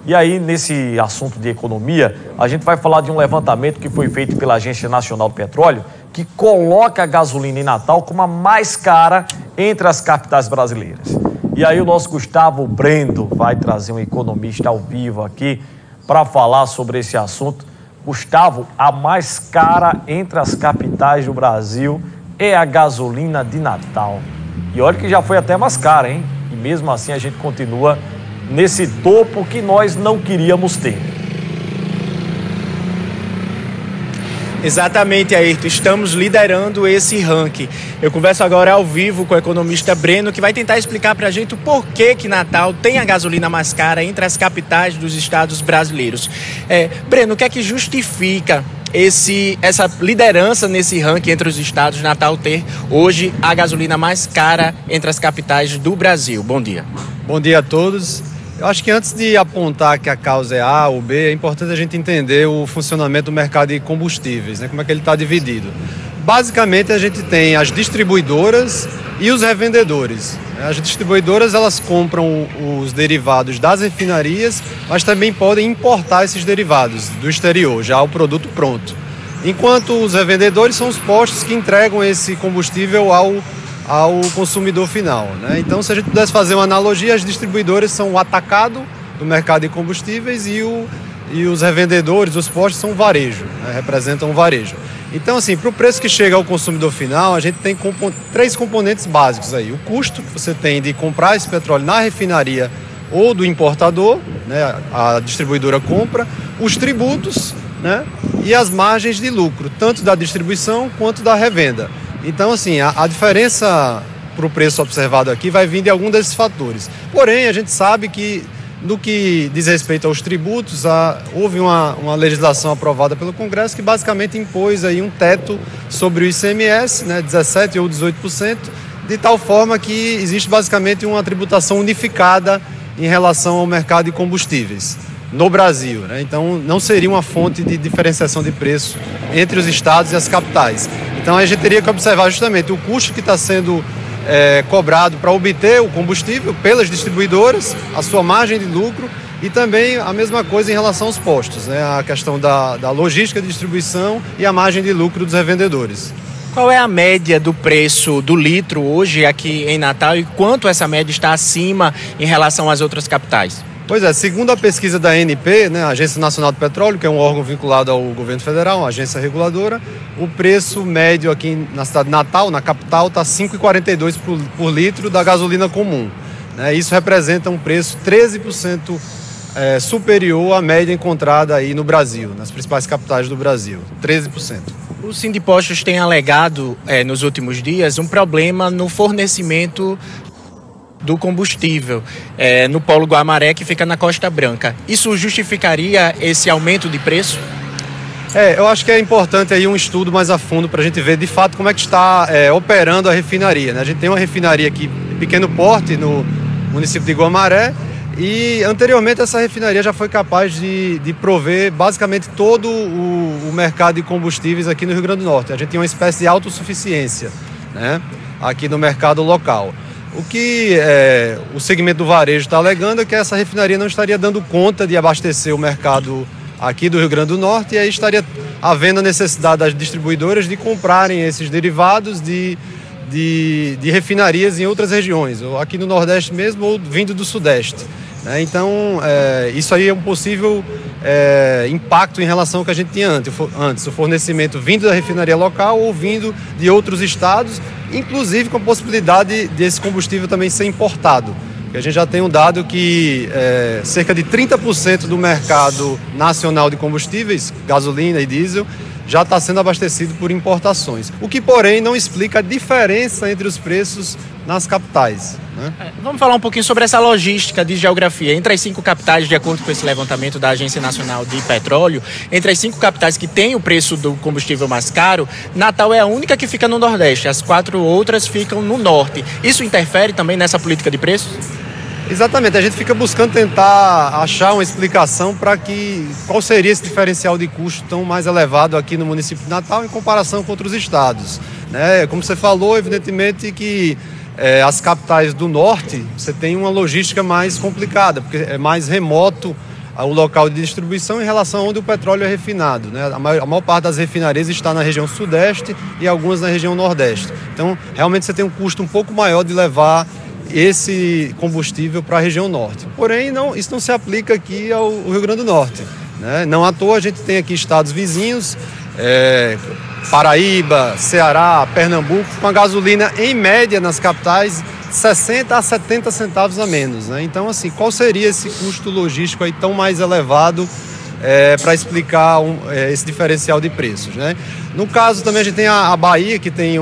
E aí, nesse assunto de economia, a gente vai falar de um levantamento que foi feito pela Agência Nacional do Petróleo, que coloca a gasolina em Natal como a mais cara entre as capitais brasileiras. E aí o nosso Gustavo Brendo vai trazer um economista ao vivo aqui para falar sobre esse assunto. Gustavo, a mais cara entre as capitais do Brasil é a gasolina de Natal. E olha que já foi até mais cara, hein? E mesmo assim a gente continua nesse topo que nós não queríamos ter. Exatamente, Ayrton. Estamos liderando esse ranking. Eu converso agora ao vivo com o economista Breno, que vai tentar explicar para a gente o porquê que Natal tem a gasolina mais cara entre as capitais dos estados brasileiros. Breno, o que é que justifica essa liderança nesse ranking entre os estados, Natal ter hoje a gasolina mais cara entre as capitais do Brasil? Bom dia. Bom dia a todos. Eu acho que antes de apontar que a causa é A ou B, é importante a gente entender o funcionamento do mercado de combustíveis, né? Como é que ele está dividido. Basicamente, a gente tem as distribuidoras e os revendedores. As distribuidoras, elas compram os derivados das refinarias, mas também podem importar esses derivados do exterior, já o produto pronto. Enquanto os revendedores são os postos que entregam esse combustível ao consumidor final, né? Então, se a gente pudesse fazer uma analogia, as distribuidoras são o atacado do mercado de combustíveis e os revendedores, os postos, são o varejo, né? Representam o varejo. Então, assim, para o preço que chega ao consumidor final, a gente tem três componentes básicos aí. O custo que você tem de comprar esse petróleo na refinaria ou do importador, né? A distribuidora compra, os tributos, né? E as margens de lucro, tanto da distribuição quanto da revenda. Então, assim, a diferença para o preço observado aqui vai vir de algum desses fatores. Porém, a gente sabe que, no que diz respeito aos tributos, houve uma legislação aprovada pelo Congresso que basicamente impôs aí um teto sobre o ICMS, né, 17% ou 18%, de tal forma que existe basicamente uma tributação unificada em relação ao mercado de combustíveis no Brasil, né? Então, não seria uma fonte de diferenciação de preço entre os estados e as capitais. Então, a gente teria que observar justamente o custo que está sendo cobrado para obter o combustível pelas distribuidoras, a sua margem de lucro e também a mesma coisa em relação aos postos, né? A questão da logística de distribuição e a margem de lucro dos revendedores. Qual é a média do preço do litro hoje aqui em Natal e quanto essa média está acima em relação às outras capitais? Pois é, segundo a pesquisa da ANP, né, a Agência Nacional do Petróleo, que é um órgão vinculado ao governo federal, uma agência reguladora, o preço médio aqui na cidade de Natal, na capital, está R$ 5,42 por litro da gasolina comum, né? Isso representa um preço 13% superior à média encontrada aí no Brasil, nas principais capitais do Brasil, 13%. O Sindipostos tem alegado nos últimos dias um problema no fornecimento do combustível no Polo Guamaré, que fica na Costa Branca. Isso justificaria esse aumento de preço? Eu acho que é importante aí um estudo mais a fundo para a gente ver de fato como é que está operando a refinaria, né? A gente tem uma refinaria aqui de pequeno porte no município de Guamaré e anteriormente essa refinaria já foi capaz de prover basicamente todo o mercado de combustíveis aqui no Rio Grande do Norte. A gente tem uma espécie de autossuficiência, né, aqui no mercado local. O que o segmento do varejo está alegando é que essa refinaria não estaria dando conta de abastecer o mercado aqui do Rio Grande do Norte e aí estaria havendo a necessidade das distribuidoras de comprarem esses derivados de refinarias em outras regiões, ou aqui no Nordeste mesmo ou vindo do Sudeste, né? Então, isso aí é um possível impacto em relação ao que a gente tinha antes, o fornecimento vindo da refinaria local ou vindo de outros estados, inclusive com a possibilidade desse combustível também ser importado. Porque a gente já tem um dado que cerca de 30% do mercado nacional de combustíveis, gasolina e diesel, já está sendo abastecido por importações. O que, porém, não explica a diferença entre os preços nas capitais, né? Vamos falar um pouquinho sobre essa logística de geografia. Entre as 5 capitais, de acordo com esse levantamento da Agência Nacional de Petróleo, entre as 5 capitais que têm o preço do combustível mais caro, Natal é a única que fica no Nordeste. As 4 outras ficam no Norte. Isso interfere também nessa política de preços? Exatamente, a gente fica buscando tentar achar uma explicação para qual seria esse diferencial de custo tão mais elevado aqui no município de Natal em comparação com outros estados, né? Como você falou, evidentemente que as capitais do norte você tem uma logística mais complicada, porque é mais remoto o local de distribuição em relação a onde o petróleo é refinado, né? A maior parte das refinarias está na região sudeste e algumas na região nordeste. Então, realmente você tem um custo um pouco maior de levar esse combustível para a região norte. Porém, isso não se aplica aqui ao Rio Grande do Norte, né? Não à toa a gente tem aqui estados vizinhos, Paraíba, Ceará, Pernambuco, com a gasolina em média nas capitais 60 a 70 centavos a menos, né? Então, assim, qual seria esse custo logístico aí tão mais elevado para explicar esse diferencial de preços, né? No caso também a gente tem a Bahia, que tem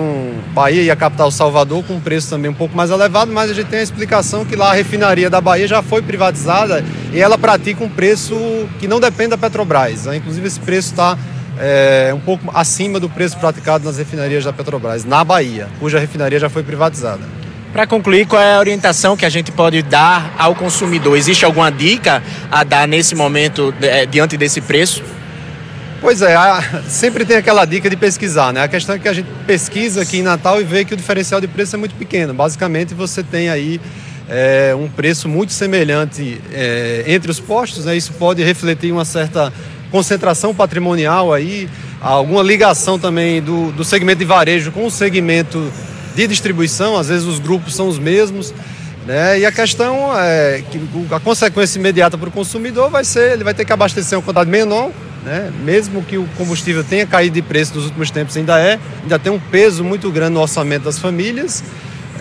Bahia e a capital Salvador com um preço também um pouco mais elevado, mas a gente tem a explicação que lá a refinaria da Bahia já foi privatizada e ela pratica um preço que não depende da Petrobras, né? Inclusive esse preço está um pouco acima do preço praticado nas refinarias da Petrobras, na Bahia, cuja refinaria já foi privatizada. Para concluir, qual é a orientação que a gente pode dar ao consumidor? Existe alguma dica a dar nesse momento, diante desse preço? Pois é, sempre tem aquela dica de pesquisar, né? A questão é que a gente pesquisa aqui em Natal e vê que o diferencial de preço é muito pequeno. Basicamente, você tem aí um preço muito semelhante entre os postos, né? Isso pode refletir uma certa concentração patrimonial aí, alguma ligação também do segmento de varejo com o segmento de distribuição, às vezes os grupos são os mesmos, né? E a questão é que a consequência imediata para o consumidor vai ser, ele vai ter que abastecer uma quantidade menor, né? Mesmo que o combustível tenha caído de preço nos últimos tempos, ainda tem um peso muito grande no orçamento das famílias,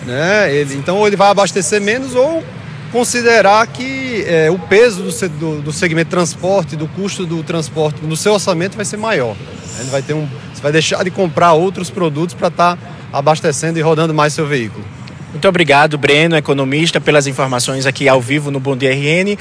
né? Então ou ele vai abastecer menos ou considerar que o peso do segmento de transporte, do custo do transporte no seu orçamento vai ser maior. Ele vai você vai deixar de comprar outros produtos para estar abastecendo e rodando mais seu veículo. Muito obrigado, Breno, economista, pelas informações aqui ao vivo no Bom Dia RN.